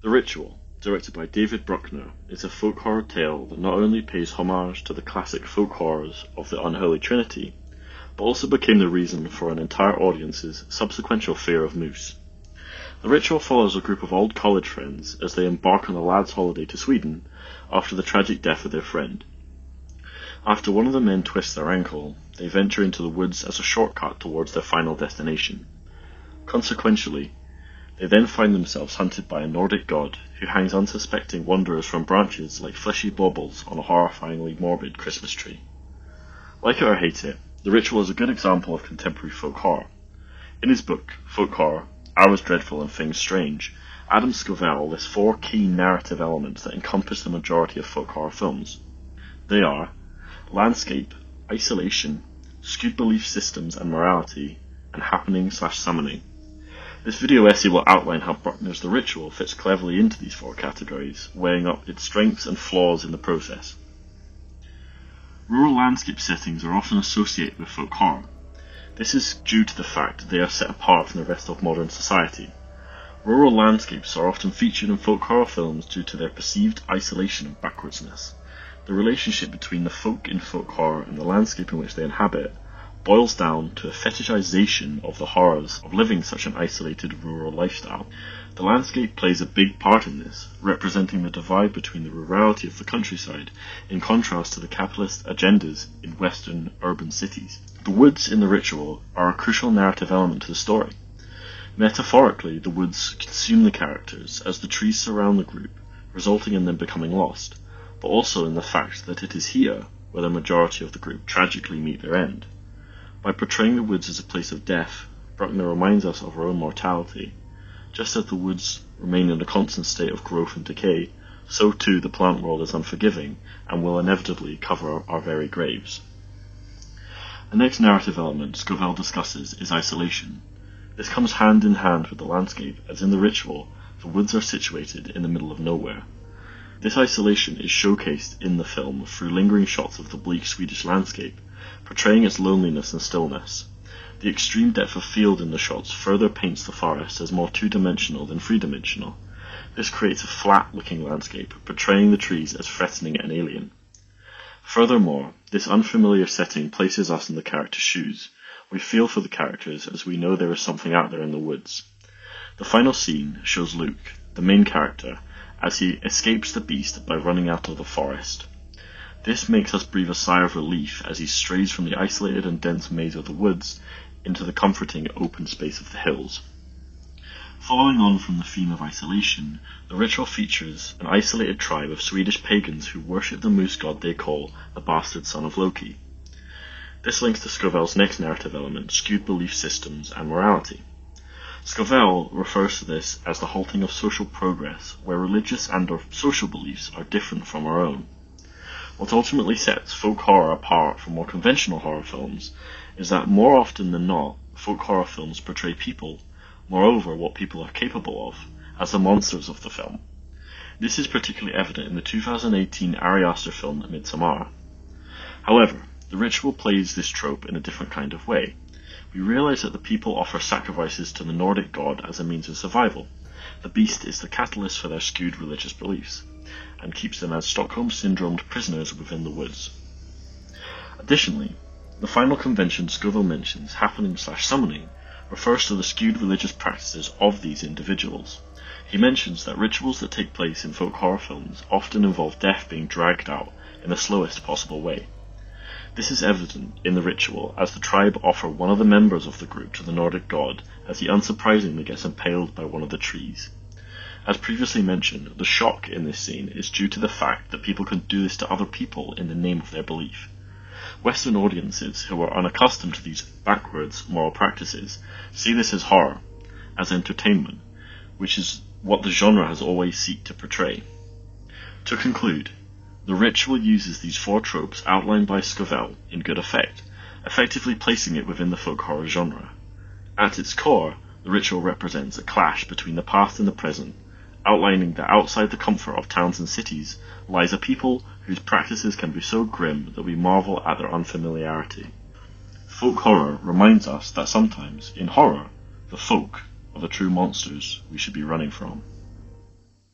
The Ritual, directed by David Bruckner, is a folk horror tale that not only pays homage to the classic folk horrors of the Unholy Trinity, but also became the reason for an entire audience's subsequential fear of moose. The Ritual follows a group of old college friends as they embark on a lad's holiday to Sweden after the tragic death of their friend. After one of the men twists their ankle, they venture into the woods as a shortcut towards their final destination. Consequentially, they then find themselves hunted by a Nordic god who hangs unsuspecting wanderers from branches like fleshy baubles on a horrifyingly morbid Christmas tree. Like it or hate it, The Ritual is a good example of contemporary folk horror. In his book, Folk Horror, Hours Dreadful and Things Strange, Adam Scovell lists 4 key narrative elements that encompass the majority of folk horror films. They are landscape, isolation, skewed belief systems and morality, and happening/summoning. This video essay will outline how Bruckner's The Ritual fits cleverly into these 4 categories, weighing up its strengths and flaws in the process. Rural landscape settings are often associated with folk horror. This is due to the fact that they are set apart from the rest of modern society. Rural landscapes are often featured in folk horror films due to their perceived isolation and backwardsness. The relationship between the folk in folk horror and the landscape in which they inhabit boils down to a fetishization of the horrors of living such an isolated rural lifestyle. The landscape plays a big part in this, representing the divide between the rurality of the countryside in contrast to the capitalist agendas in western urban cities. The woods in The Ritual are a crucial narrative element to the story. Metaphorically, the woods consume the characters as the trees surround the group, resulting in them becoming lost, but also in the fact that it is here where the majority of the group tragically meet their end. By portraying the woods as a place of death, Bruckner reminds us of our own mortality. Just as the woods remain in a constant state of growth and decay, so too the plant world is unforgiving and will inevitably cover our very graves. The next narrative element Scovell discusses is isolation. This comes hand in hand with the landscape, as in The Ritual, the woods are situated in the middle of nowhere. This isolation is showcased in the film through lingering shots of the bleak Swedish landscape, portraying its loneliness and stillness. The extreme depth of field in the shots further paints the forest as more two-dimensional than three-dimensional. This creates a flat-looking landscape, portraying the trees as threatening and alien. Furthermore, this unfamiliar setting places us in the characters' shoes. We feel for the characters as we know there is something out there in the woods. The final scene shows Luke, the main character, as he escapes the beast by running out of the forest. This makes us breathe a sigh of relief as he strays from the isolated and dense maze of the woods into the comforting open space of the hills. Following on from the theme of isolation, The Ritual features an isolated tribe of Swedish pagans who worship the moose god they call the bastard son of Loki. This links to Scovell's next narrative element, skewed belief systems and morality. Scovell refers to this as the halting of social progress, where religious and/or social beliefs are different from our own. What ultimately sets folk horror apart from more conventional horror films is that more often than not, folk horror films portray people, moreover what people are capable of, as the monsters of the film. This is particularly evident in the 2018 Aster film Midsommar. However, The Ritual plays this trope in a different kind of way. We realise that the people offer sacrifices to the Nordic god as a means of survival. The beast is the catalyst for their skewed religious beliefs, and keeps them as Stockholm Syndromed prisoners within the woods. Additionally, the final convention Scovell mentions, happening/summoning, refers to the skewed religious practices of these individuals. He mentions that rituals that take place in folk horror films often involve death being dragged out in the slowest possible way. This is evident in The Ritual, as the tribe offer one of the members of the group to the Nordic god, as he unsurprisingly gets impaled by one of the trees. As previously mentioned, the shock in this scene is due to the fact that people can do this to other people in the name of their belief. Western audiences, who are unaccustomed to these backwards moral practices, see this as horror, as entertainment, which is what the genre has always sought to portray. To conclude, The Ritual uses these 4 tropes outlined by Scovell in good effect, effectively placing it within the folk horror genre. At its core, The Ritual represents a clash between the past and the present, outlining that outside the comfort of towns and cities lies a people whose practices can be so grim that we marvel at their unfamiliarity. Folk horror reminds us that sometimes, in horror, the folk are the true monsters we should be running from.